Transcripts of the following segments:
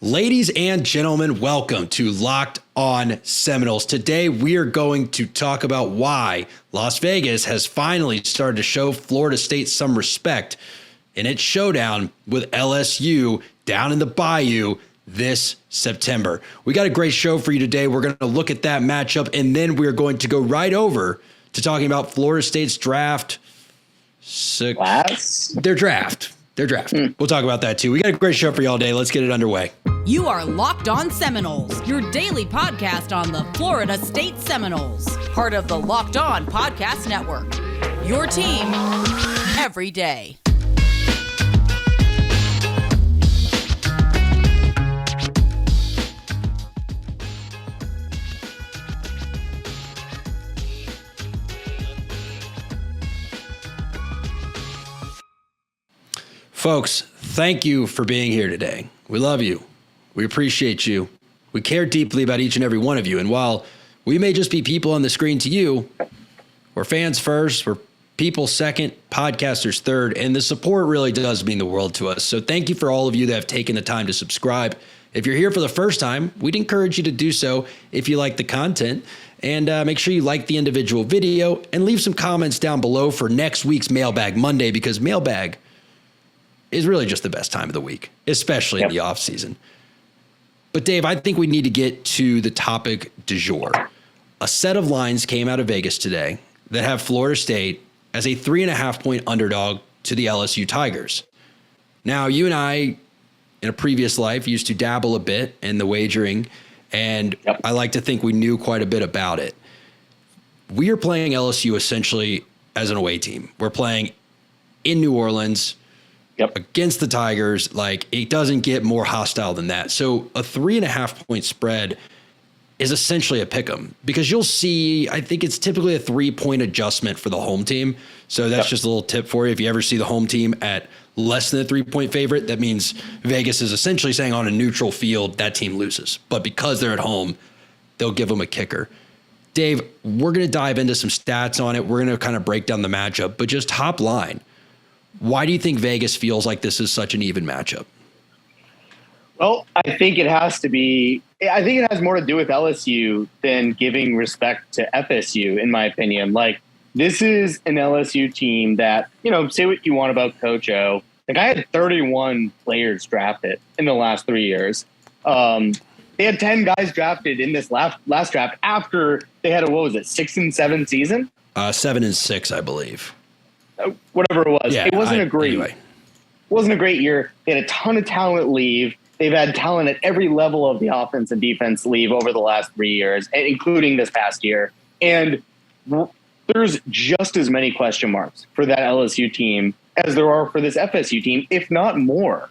Ladies and gentlemen, welcome to Locked On Seminoles. Today, we are going to talk about why Las Vegas has finally started to show Florida State some respect in its showdown with LSU down in the Bayou this September. We got a great show for you today. We're going to look at that matchup, and then we're going to go right over to talking about Florida State's draft. Their draft. We'll talk about that too. We got a great show for y'all today. Let's get it underway. You are Locked On Seminoles, your daily podcast on the Florida State Seminoles, part of the Locked On Podcast Network. Your team every day. Folks, thank you for being here today. We love you. We appreciate you. We care deeply about each and every one of you. And while we may just be people on the screen to you, we're fans first, we're people second, podcasters third, and the support really does mean the world to us. So thank you for all of you that have taken the time to subscribe. If you're here for the first time, we'd encourage you to do so if you like the content. And make sure you like the individual video and leave some comments down below for next week's Mailbag Monday, because Mailbag is really just the best time of the week, especially in the off season. But Dave, I think we need to get to the topic du jour. A set of lines came out of Vegas today that have Florida State as a 3.5-point underdog to the LSU Tigers. Now, you and I, in a previous life, used to dabble a bit in the wagering, and I like to think we knew quite a bit about it. We are playing LSU essentially as an away team. We're playing in New Orleans against the Tigers. Like, it doesn't get more hostile than that. So a 3.5-point spread is essentially a pick 'em, because you'll see, I think it's typically a 3-point adjustment for the home team. So that's just a little tip for you. If you ever see the home team at less than a 3-point favorite, that means Vegas is essentially saying on a neutral field, that team loses. But because they're at home, they'll give them a kicker. Dave, we're going to dive into some stats on it. We're going to kind of break down the matchup, but just top line, why do you think Vegas feels like this is such an even matchup? Well, I think it has more to do with LSU than giving respect to FSU, in my opinion. Like, this is an LSU team that, say what you want about Coach O. Like, I had 31 players drafted in the last 3 years. They had 10 guys drafted in this last draft after they had a 6 and 7 season? 7 and 6, I believe. Whatever it was. Yeah, it wasn't a great year. They had a ton of talent leave. They've had talent at every level of the offense and defense leave over the last 3 years, including this past year. And there's just as many question marks for that LSU team as there are for this FSU team, if not more.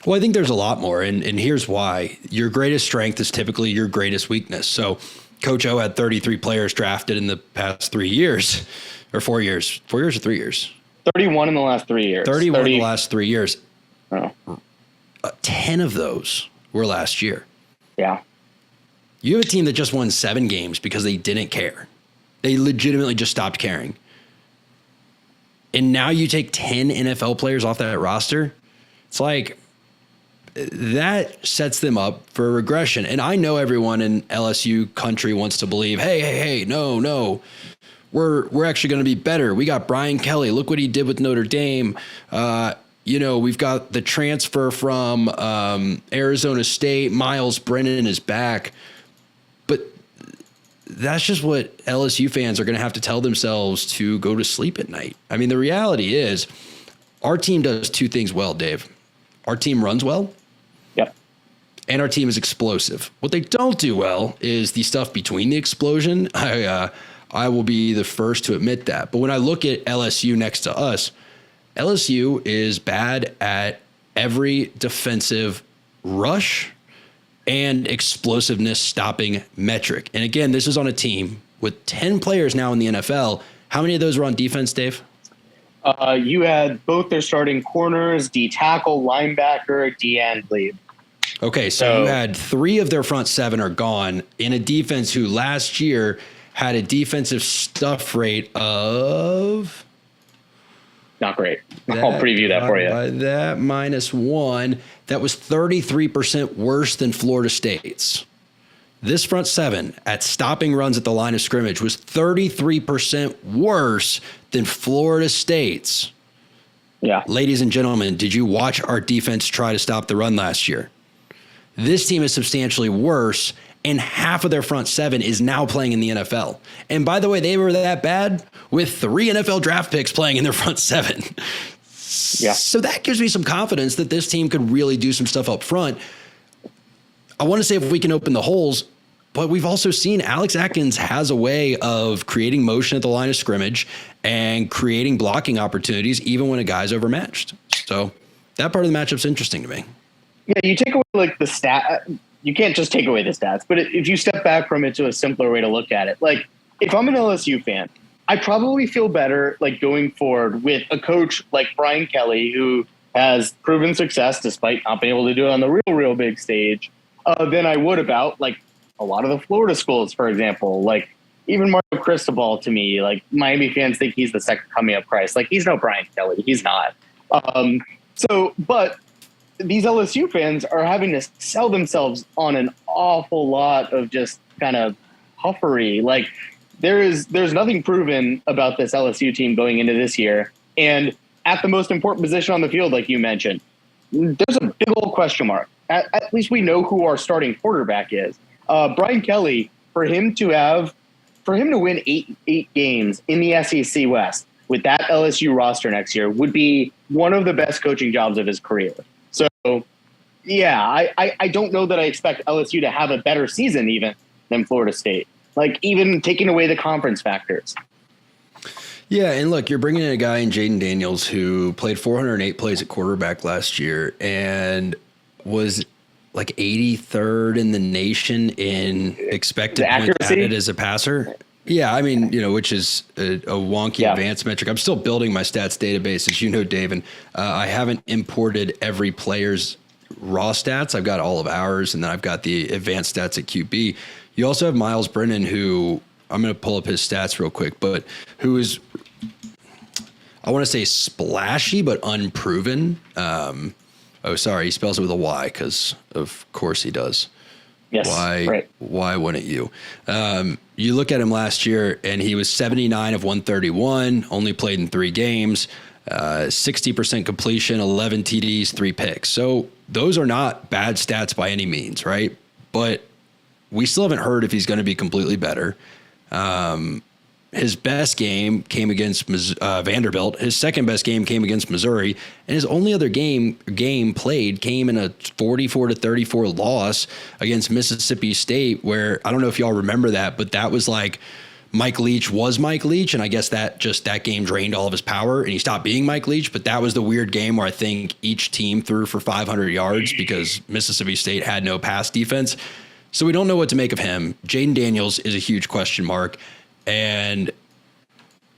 Well, I think there's a lot more, and here's why. Your greatest strength is typically your greatest weakness. So Coach O had 33 players drafted in the past 3 years, or 4 years. 4 years or 3 years? 31 in the last 3 years. 31 in the last 3 years. Oh. 10 of those were last year. Yeah. You have a team that just won 7 games because they didn't care. They legitimately just stopped caring. And now you take 10 NFL players off that roster. It's like, that sets them up for a regression. And I know everyone in LSU country wants to believe, hey, no. We're actually going to be better. We got Brian Kelly. Look what he did with Notre Dame. We've got the transfer from Arizona State. Miles Brennan is back. But that's just what LSU fans are going to have to tell themselves to go to sleep at night. I mean, the reality is our team does 2 things well, Dave. Our team runs well. Yep. And our team is explosive. What they don't do well is the stuff between the explosion. I will be the first to admit that. But when I look at LSU next to us, LSU is bad at every defensive rush and explosiveness stopping metric. And again, this is on a team with 10 players now in the NFL. How many of those were on defense, Dave? You had both their starting corners, D tackle, linebacker, D end lead. Okay, so you had 3 of their front 7 are gone in a defense who last year had a defensive stuff rate of not great. I'll preview that for you. By that -1, that was 33% worse than Florida State's. This front seven at stopping runs at the line of scrimmage was 33% worse than Florida State's. Yeah. Ladies and gentlemen, did you watch our defense try to stop the run last year? This team is substantially worse, and half of their front seven is now playing in the NFL. And by the way, they were that bad with 3 NFL draft picks playing in their front seven. Yeah. So that gives me some confidence that this team could really do some stuff up front. I want to say if we can open the holes, but we've also seen Alex Atkins has a way of creating motion at the line of scrimmage and creating blocking opportunities even when a guy's overmatched. So that part of the matchup's interesting to me. Yeah, you take away like the stat. You can't just take away the stats, but if you step back from it to a simpler way to look at it, like if I'm an LSU fan, I probably feel better like going forward with a coach like Brian Kelly, who has proven success despite not being able to do it on the real big stage, than I would about like a lot of the Florida schools, for example. Like even Mario Cristobal, to me, like Miami fans think he's the second coming of Christ. Like he's no Brian Kelly. He's not. But these LSU fans are having to sell themselves on an awful lot of just kind of puffery. Like there's nothing proven about this LSU team going into this year. And at the most important position on the field, like you mentioned, there's a big old question mark. At least we know who our starting quarterback is. Brian Kelly, for him to win eight games in the SEC West with that LSU roster next year would be one of the best coaching jobs of his career. So, yeah, I don't know that I expect LSU to have a better season even than Florida State, like even taking away the conference factors. Yeah, and look, you're bringing in a guy in Jaden Daniels who played 408 plays at quarterback last year and was like 83rd in the nation in expected points added as a passer. Yeah, I mean, which is a wonky advanced metric. I'm still building my stats database, as you know, Dave, and I haven't imported every player's raw stats. I've got all of ours, and then I've got the advanced stats at QB. You also have Miles Brennan, who I'm going to pull up his stats real quick, but who is, I want to say splashy, but unproven. Oh, sorry, he spells it with a Y because, of course, he does. Yes, why wouldn't you? You look at him last year, and he was 79 of 131, only played in 3 games, 60% completion, 11 TDs, 3 picks. So those are not bad stats by any means, right? But we still haven't heard if he's going to be completely better. His best game came against Vanderbilt. His second best game came against Missouri, and his only other game played came in a 44-34 loss against Mississippi State, where I don't know if y'all remember that, but that was like Mike Leach was Mike Leach, and I guess that game drained all of his power, and he stopped being Mike Leach. But that was the weird game where I think each team threw for 500 yards because Mississippi State had no pass defense. So we don't know what to make of him. Jaden Daniels is a huge question mark. And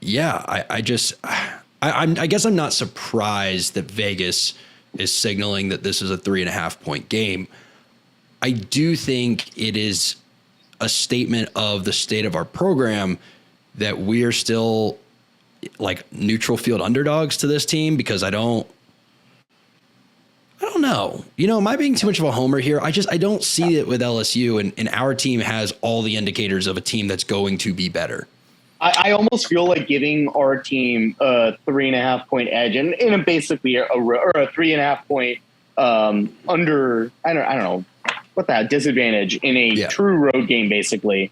yeah, I guess I'm not surprised that Vegas is signaling that this is a 3.5 point game. I do think it is a statement of the state of our program that we are still like neutral field underdogs to this team, because I don't know. Am I being too much of a homer here? I don't see it with LSU, and our team has all the indicators of a team that's going to be better. I almost feel like giving our team a 3.5 point edge and basically a 3.5 point under, I don't know what that disadvantage in a true road game basically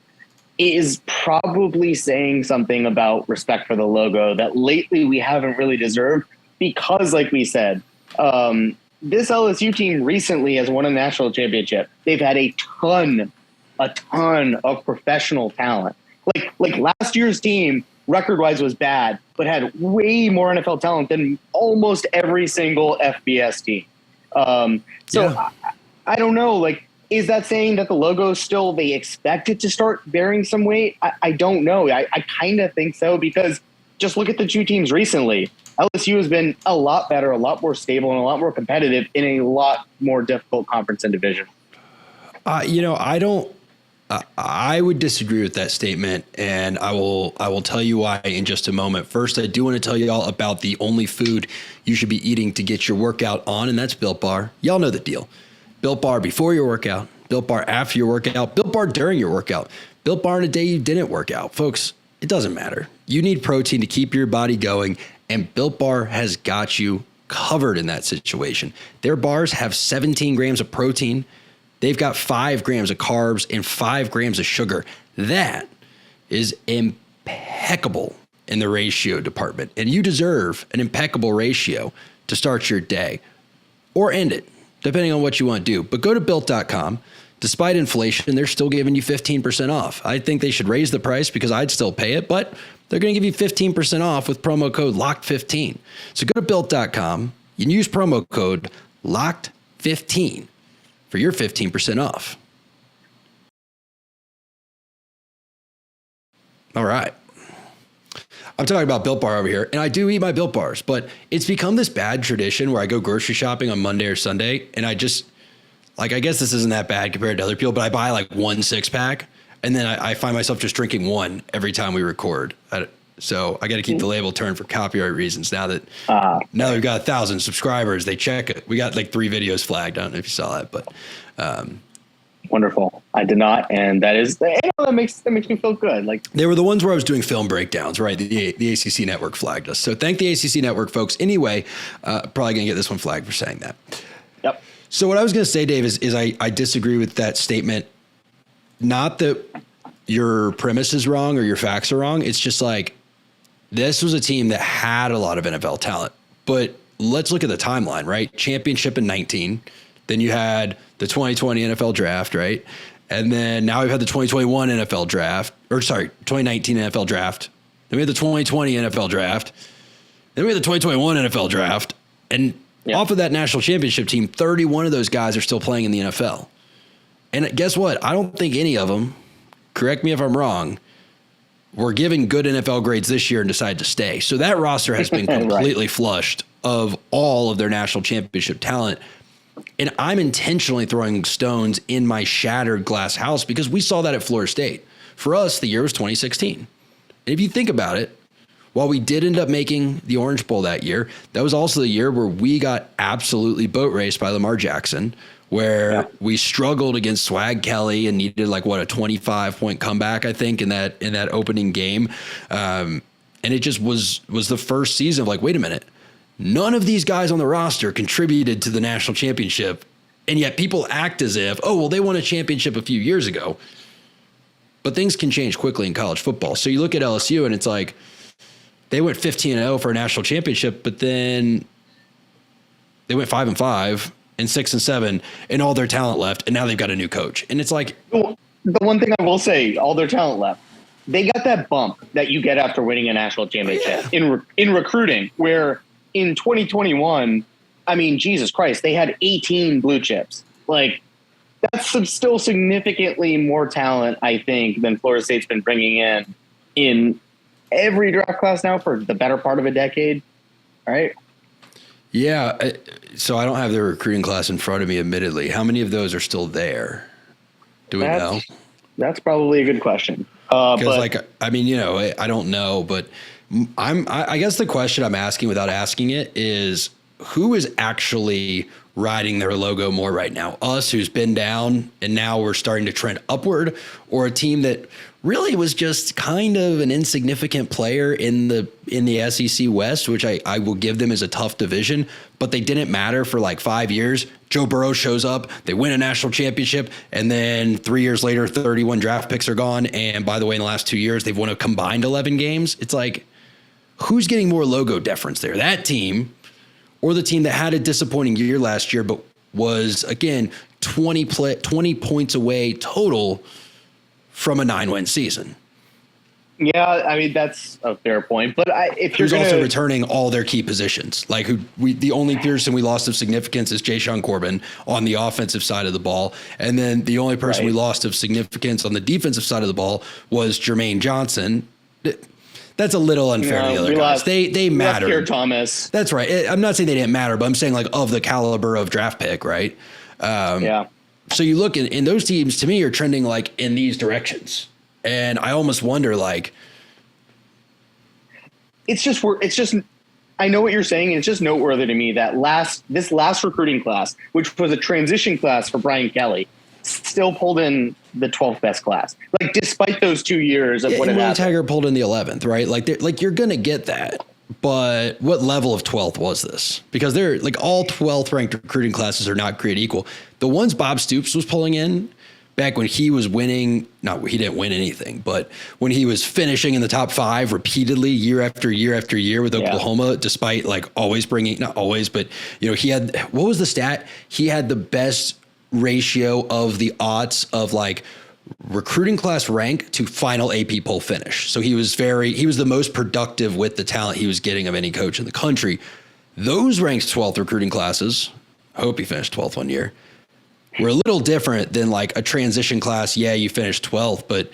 is probably saying something about respect for the logo that lately we haven't really deserved, because like we said, this LSU team recently has won a national championship. They've had a ton of professional talent. Like last year's team, record-wise, was bad, but had way more NFL talent than almost every single FBS team. I don't know. Like, is that saying that the logo still, they expect it to start bearing some weight? I don't know. I kind of think so, because just look at the two teams recently. LSU has been a lot better, a lot more stable, and a lot more competitive in a lot more difficult conference and division. I I would disagree with that statement, and I will tell you why in just a moment. First, I do want to tell you all about the only food you should be eating to get your workout on, and that's Built Bar. Y'all know the deal. Built Bar before your workout, Built Bar after your workout, Built Bar during your workout, Built Bar on a day you didn't work out. Folks, it doesn't matter. You need protein to keep your body going, and Built Bar has got you covered in that situation. Their bars have 17 grams of protein. They've got 5 grams of carbs and 5 grams of sugar. That is impeccable in the ratio department. And you deserve an impeccable ratio to start your day or end it, depending on what you want to do. But go to Built.com. Despite inflation, they're still giving you 15% off. I think they should raise the price because I'd still pay it, but they're going to give you 15% off with promo code LOCKED15. So go to Built.com. You can use promo code LOCKED15 for your 15% off. All right. I'm talking about Built Bar over here, and I do eat my Built Bars, but it's become this bad tradition where I go grocery shopping on Monday or Sunday, and I just, I guess this isn't that bad compared to other people, but I buy like 1 6-pack, and then I find myself just drinking one every time we record. So I got to keep the label turned for copyright reasons. Now that we've got 1,000 subscribers, they check it. We got like 3 videos flagged. I don't know if you saw that, but wonderful. I did not, and that makes me feel good. Like, they were the ones where I was doing film breakdowns, right? The ACC network flagged us. So thank the ACC network, folks. Anyway, probably gonna get this one flagged for saying that. Yep. So what I was gonna say, Dave, is I disagree with that statement. Not that your premise is wrong or your facts are wrong. It's just like, this was a team that had a lot of NFL talent, but let's look at the timeline, right? Championship in 19, then you had the 2020 NFL draft, right? And then now we've had the 2021 NFL draft, 2019 NFL draft. Then we had the 2020 NFL draft. Then we had the 2021 NFL draft. And off of that national championship team, 31 of those guys are still playing in the NFL. And guess what? I don't think any of them, correct me if I'm wrong, were given good NFL grades this year and decided to stay. So that roster has been completely flushed of all of their national championship talent. And I'm intentionally throwing stones in my shattered glass house because we saw that at Florida State. For us, the year was 2016. And if you think about it, while we did end up making the Orange Bowl that year, that was also the year where we got absolutely boat raced by Lamar Jackson, where we struggled against Swag Kelly and needed a 25-point comeback, I think, in that opening game. And it just was the first season of wait a minute, none of these guys on the roster contributed to the national championship. And yet people act as if, they won a championship a few years ago. But things can change quickly in college football. So you look at LSU and it's like, they went 15-0 for a national championship, but then they went 5-5 and 6-7, and all their talent left, and now they've got a new coach. And it's like, the one thing I will say, all their talent left. They got that bump that you get after winning a national championship in recruiting, where in 2021, I mean, Jesus Christ, they had 18 blue chips. That's still significantly more talent, I think, than Florida State's been bringing in every draft class now for the better part of a decade, right? Yeah, so I don't have their recruiting class in front of me, admittedly. How many of those are still there? Do we know? That's probably a good question. I don't know, but I guess the question I'm asking without asking it is, who is actually riding their logo more right now? Us, who's been down and now we're starting to trend upward, or a team that really was just kind of an insignificant player in the SEC West, which I will give them as a tough division, but they didn't matter for 5 years. Joe Burrow shows up, they win a national championship, and then 3 years later, 31 draft picks are gone. And by the way, in the last 2 years, they've won a combined 11 games. It's like, who's getting more logo deference there? That team, or the team that had a disappointing year last year, but was, again, 20 points away total from a 9-win season. Yeah, I mean, that's a fair point. But if you're also returning all their key positions, the only person we lost of significance is Jayshon Corbin on the offensive side of the ball. And then the only person we lost of significance on the defensive side of the ball was Jermaine Johnson. That's a little unfair to the other guys. They matter. Pierre Thomas. That's right. I'm not saying they didn't matter, but I'm saying of the caliber of draft pick, right? So you look in those teams, to me, are trending like in these directions. And I almost wonder, like, it's just, I know what you're saying. It's just noteworthy to me that this last recruiting class, which was a transition class for Brian Kelly, still pulled in the 12th best class. Like, despite those 2 years of what it happened. Tiger pulled in the 11th, right? Like you're going to get that. But what level of 12th was this? Because they're like all 12th ranked recruiting classes are not created equal. The ones Bob Stoops was pulling in back when he was winning, he didn't win anything, but when he was finishing in the top 5 repeatedly year after year after year with Oklahoma, despite like always bringing, not always, but he had, what was the stat? He had the best ratio of the odds of like recruiting class rank to final AP poll finish. So he was the most productive with the talent he was getting of any coach in the country. Those ranked 12th recruiting classes, I hope he finished 12th one year, were a little different than like a transition class. Yeah, you finished 12th, but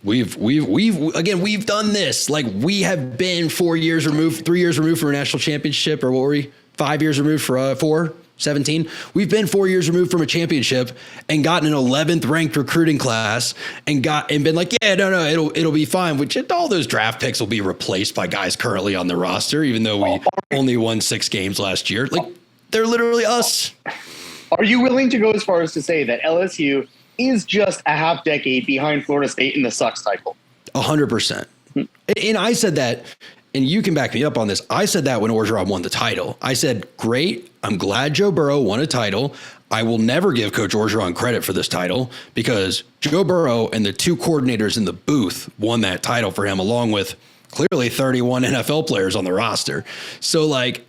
we've done this. Like, we have been 3 years removed from a national championship, or what were we? 5 years removed for 17. We've been 4 years removed from a championship and gotten an 11th ranked recruiting class and been like, yeah, no, it'll be fine. Which all those draft picks will be replaced by guys currently on the roster, even though we only won 6 games last year. Like, they're literally us. Are you willing to go as far as to say that LSU is just a half decade behind Florida State in the suck cycle? 100%. And I said that, and you can back me up on this. I said that when Orgeron won the title. I said, great, I'm glad Joe Burrow won a title. I will never give Coach Orgeron credit for this title because Joe Burrow and the 2 coordinators in the booth won that title for him, along with clearly 31 NFL players on the roster. So, like,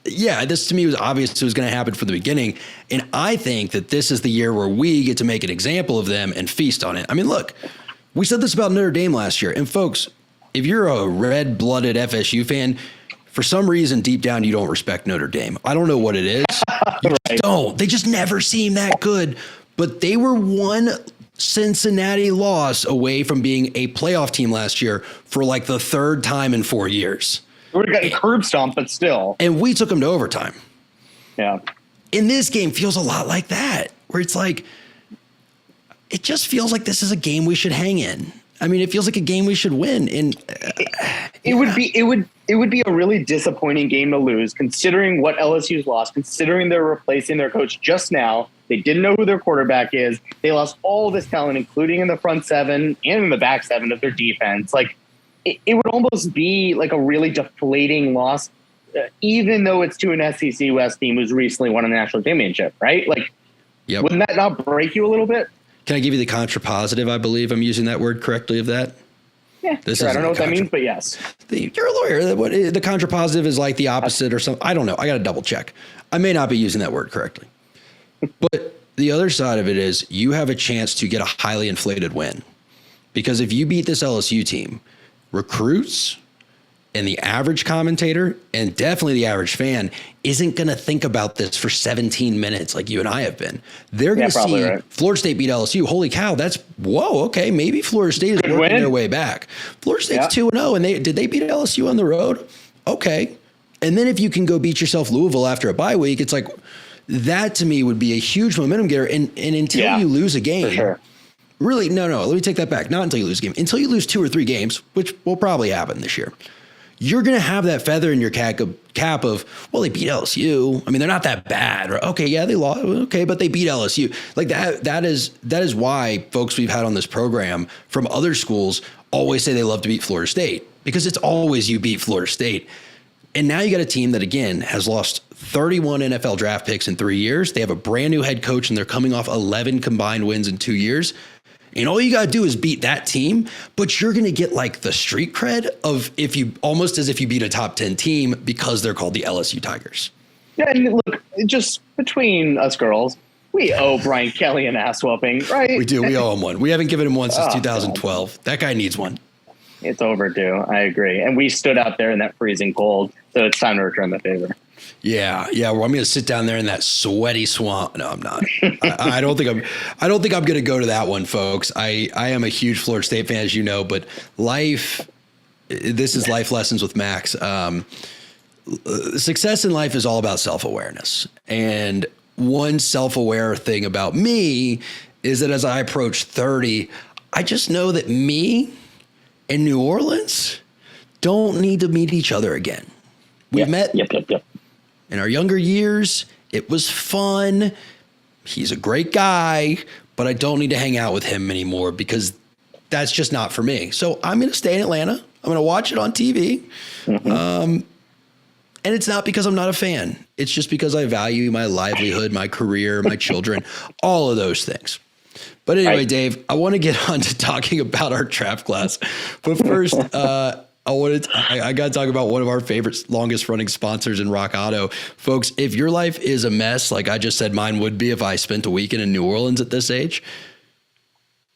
yeah, this to me was obvious it was going to happen from the beginning. And I think that this is the year where we get to make an example of them and feast on it. I mean, look, we said this about Notre Dame last year. And folks, if you're a red-blooded FSU fan, for some reason deep down you don't respect Notre Dame. I don't know what it is. You just don't. They just never seem that good. But they were one Cincinnati loss away from being a playoff team last year for like the 3rd time in 4 years. We would have gotten curb stomped, but still. And we took them to overtime. Yeah. And this game feels a lot like that, where it's like, it just feels like this is a game we should hang in. I mean, it feels like a game we should win. And it would be a really disappointing game to lose, considering what LSU's lost, considering they're replacing their coach just now. They didn't know who their quarterback is. They lost all this talent, including in the front 7 and in the back 7 of their defense. Like, it would almost be like a really deflating loss, even though it's to an SEC West team who's recently won a national championship, right? Like, wouldn't that not break you a little bit? Can I give you the contrapositive? I believe I'm using that word correctly of that. Yeah, sure. I don't know what that means, but yes. You're a lawyer. The contrapositive is like the opposite or something. I don't know. I got to double check. I may not be using that word correctly. But the other side of it is you have a chance to get a highly inflated win. Because if you beat this LSU team, recruits and the average commentator and definitely the average fan isn't going to think about this for 17 minutes like you and I have been. They're going to see Florida State beat LSU. Holy cow, okay, maybe Florida State is working their way back. Florida State's 2-0, and did they beat LSU on the road? Okay. And then if you can go beat yourself Louisville after a bye week, it's like that to me would be a huge momentum getter. And until you lose a game, for sure. Really, no, let me take that back. Not until you lose a game. Until you lose 2 or 3 games, which will probably happen this year, you're going to have that feather in your cap of, well, they beat LSU. I mean, they're not that bad. Or, okay, yeah, they lost. Okay, but they beat LSU. Like that is why folks we've had on this program from other schools always say they love to beat Florida State, because it's always you beat Florida State. And now you got a team that, again, has lost 31 NFL draft picks in 3 years. They have a brand new head coach, and they're coming off 11 combined wins in 2 years. And all you got to do is beat that team, but you're going to get like the street cred of almost as if you beat a top 10 team because they're called the LSU Tigers. Yeah, and look, just between us girls, we owe Brian Kelly an ass whooping, right? We do. We owe him one. We haven't given him one since 2012. God. That guy needs one. It's overdue. I agree. And we stood out there in that freezing cold, so it's time to return the favor. Yeah. Well, I'm going to sit down there in that sweaty swamp. No, I'm not. I don't think I'm going to go to that one, folks. I am a huge Florida State fan, as you know, but this is life lessons with Max. Success in life is all about self-awareness. And one self-aware thing about me is that as I approach 30, I just know that me and New Orleans don't need to meet each other again. We've met in our younger years. It was fun. He's a great guy, but I don't need to hang out with him anymore because that's just not for me. So I'm going to stay in Atlanta. I'm going to watch it on TV. And it's not because I'm not a fan. It's just because I value my livelihood, my career, my children, all of those things. But anyway, Dave, I want to get on to talking about our draft class. But first, I got to talk about one of our favorite, longest running sponsors in Rock Auto. Folks, if your life is a mess, like I just said mine would be if I spent a weekend in New Orleans at this age,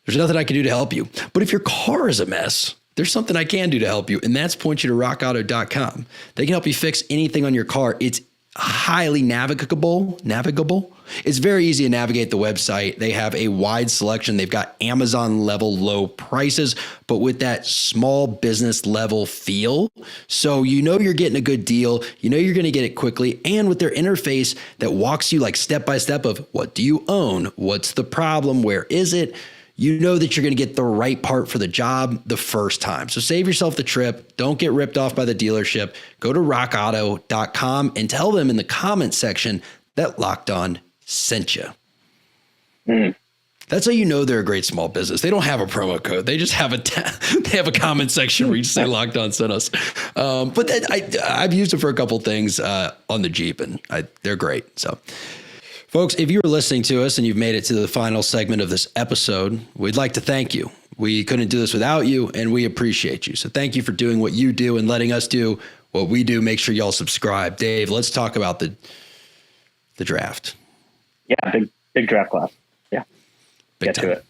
there's nothing I can do to help you. But if your car is a mess, there's something I can do to help you, and that's point you to rockauto.com. They can help you fix anything on your car. It's highly navigable. It's very easy to navigate the website. They have a wide selection. They've got Amazon level low prices, but with that small business level feel. So you know you're getting a good deal. You know you're going to get it quickly. And with their interface that walks you like step by step of what do you own? What's the problem? Where is it? You know that you're going to get the right part for the job the first time. So save yourself the trip. Don't get ripped off by the dealership. Go to rockauto.com and tell them in the comments section that Locked On sent you. That's how you know they're a great small business. They don't have a promo code. They just have they have a comment section where you just say Locked On sent us. But I've used it for a couple things on the Jeep, and they're great. So folks, if you're listening to us and you've made it to the final segment of this episode, we'd like to thank you. We couldn't do this without you, and we appreciate you. So thank you for doing what you do and letting us do what we do. Make sure y'all subscribe. Dave, let's talk about the draft. Yeah, big draft class. Yeah, Big get time. to it.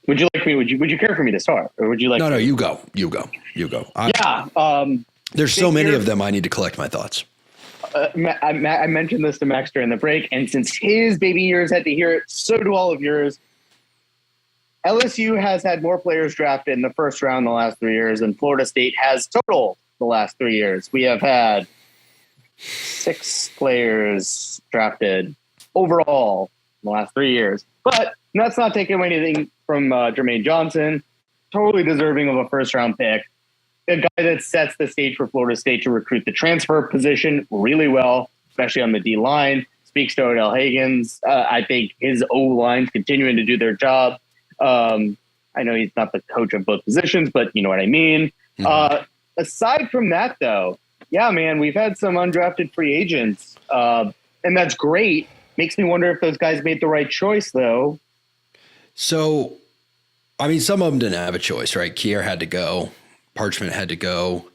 Would you like me? Would you care for me to start, or would you like? No, you go. There's so many of them. I need to collect my thoughts. I mentioned this to Max during the break, and since his baby ears had to hear it, so do all of yours. LSU has had more players drafted in the first round the last 3 years than Florida State has total the last 3 years. We have had 6 players drafted overall in the last 3 years. But that's not taking away anything from Jermaine Johnson, totally deserving of a first-round pick. A guy that sets the stage for Florida State to recruit the transfer position really well, especially on the D-line. Speaks to Odell Hagens. I think his O-line's continuing to do their job. I know he's not the coach of both positions, but you know what I mean. Aside from that, though, yeah, man, we've had some undrafted free agents, and that's great. Makes me wonder if those guys made the right choice, though. So, I mean, some of them didn't have a choice, right? Kier had to go. Parchment had to go.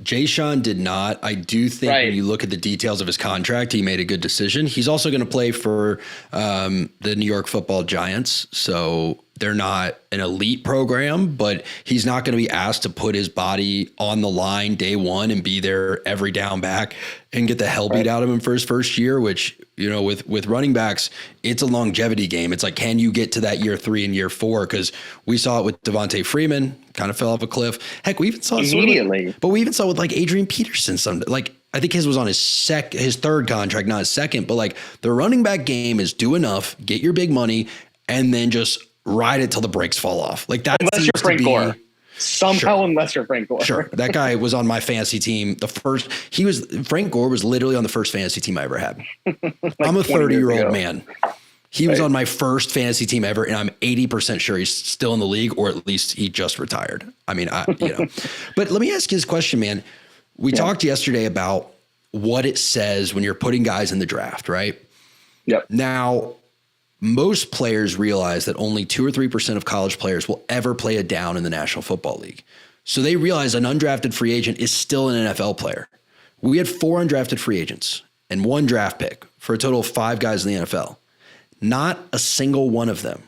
Jay-Sean did not. I do think when you look at the details of his contract, he made a good decision. He's also going to play for the New York Football Giants. So they're not an elite program, but he's not going to be asked to put his body on the line day one and be there every down back and get the hell beat out of him for his first year, which, you know, with running backs, it's a longevity game. It's like, can you get to that year 3 and year 4? Because we saw it with Devontae Freeman, kind of fell off a cliff. Heck, we even saw it immediately. But we even saw it with like Adrian Peterson. I think his was on his third contract, not his second. But like the running back game is do enough, get your big money, and then just ride it till the brakes fall off. Like that. Unless you're Frank Gore. Somehow, unless you're Frank Gore. Sure. That guy was on my fantasy team. Frank Gore was literally on the first fantasy team I ever had. I'm a 30-year-old man. He was on my first fantasy team ever, and I'm 80% sure he's still in the league, or at least he just retired. I mean, But let me ask you this question, man. We talked yesterday about what it says when you're putting guys in the draft, right? Yep. Now, most players realize that only 2 or 3% of college players will ever play a down in the National Football League. So they realize an undrafted free agent is still an NFL player. We had 4 undrafted free agents and 1 draft pick for a total of 5 guys in the NFL. Not a single one of them.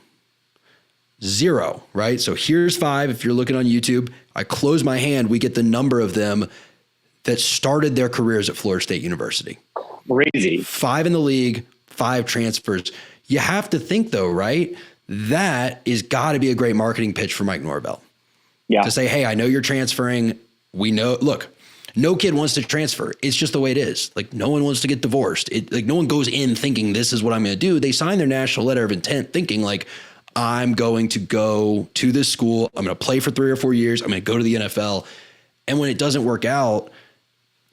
0, right? So here's 5. If you're looking on YouTube, I close my hand, we get the number of them that started their careers at Florida State University. Crazy. 5 in the league, 5 transfers. You have to think, though, right? That is got to be a great marketing pitch for Mike Norvell. Yeah. To say, hey, I know you're transferring. We know, look, No kid wants to transfer. It's just the way it is. Like, no one wants to get divorced. Like, no one goes in thinking this is what I'm going to do. They sign their national letter of intent thinking like, I'm going to go to this school. I'm going to play for 3 or 4 years. I'm going to go to the NFL. And when it doesn't work out,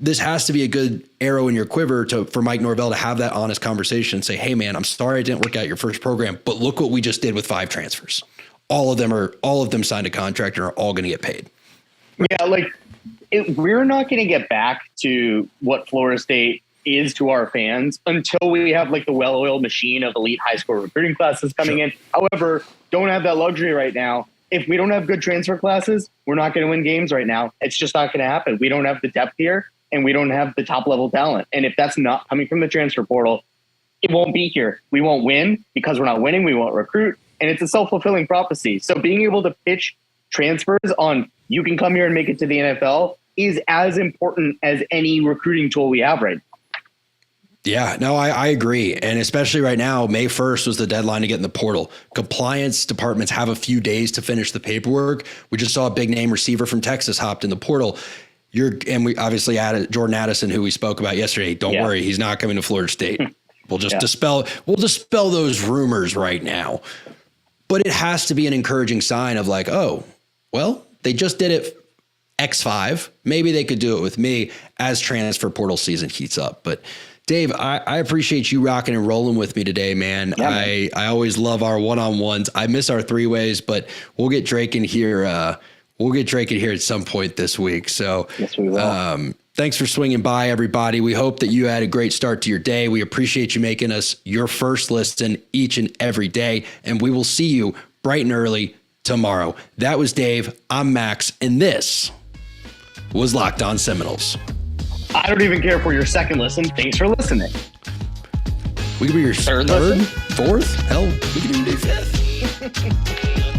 this has to be a good arrow in your quiver for Mike Norvell to have that honest conversation and say, hey man, I'm sorry it didn't work out your first program, but look what we just did with 5 transfers. All of them signed a contract and are all going to get paid. Yeah. Like, we're not going to get back to what Florida State is to our fans until we have like the well-oiled machine of elite high school recruiting classes coming in. However, don't have that luxury right now. If we don't have good transfer classes, we're not going to win games right now. It's just not going to happen. We don't have the depth here and we don't have the top level talent. And if that's not coming from the transfer portal, it won't be here. We won't win because we're not winning. We won't recruit. And it's a self-fulfilling prophecy. So being able to pitch transfers on you can come here and make it to the NFL is as important as any recruiting tool we have right now. Yeah, no, I agree. And especially right now, May 1st was the deadline to get in the portal. Compliance departments have a few days to finish the paperwork. We just saw a big name receiver from Texas hopped in the portal. And we obviously added Jordan Addison, who we spoke about yesterday. Don't worry, he's not coming to Florida State. We'll just dispel those rumors right now. But it has to be an encouraging sign of like, oh, well, they just did it X5. Maybe they could do it with me as transfer portal season heats up. But Dave, I appreciate you rocking and rolling with me today, man. Yeah, man. I always love our one-on-ones. I miss our 3-ways, but we'll get Drake in here. We'll get Drake in here at some point this week. So yes, we will. Thanks for swinging by, everybody. We hope that you had a great start to your day. We appreciate you making us your first listen each and every day. And we will see you bright and early tomorrow. That was Dave. I'm Max. And this was Locked On Seminoles. I don't even care for your second listen. Thanks for listening. We could be your third, fourth. Hell, we could even do fifth.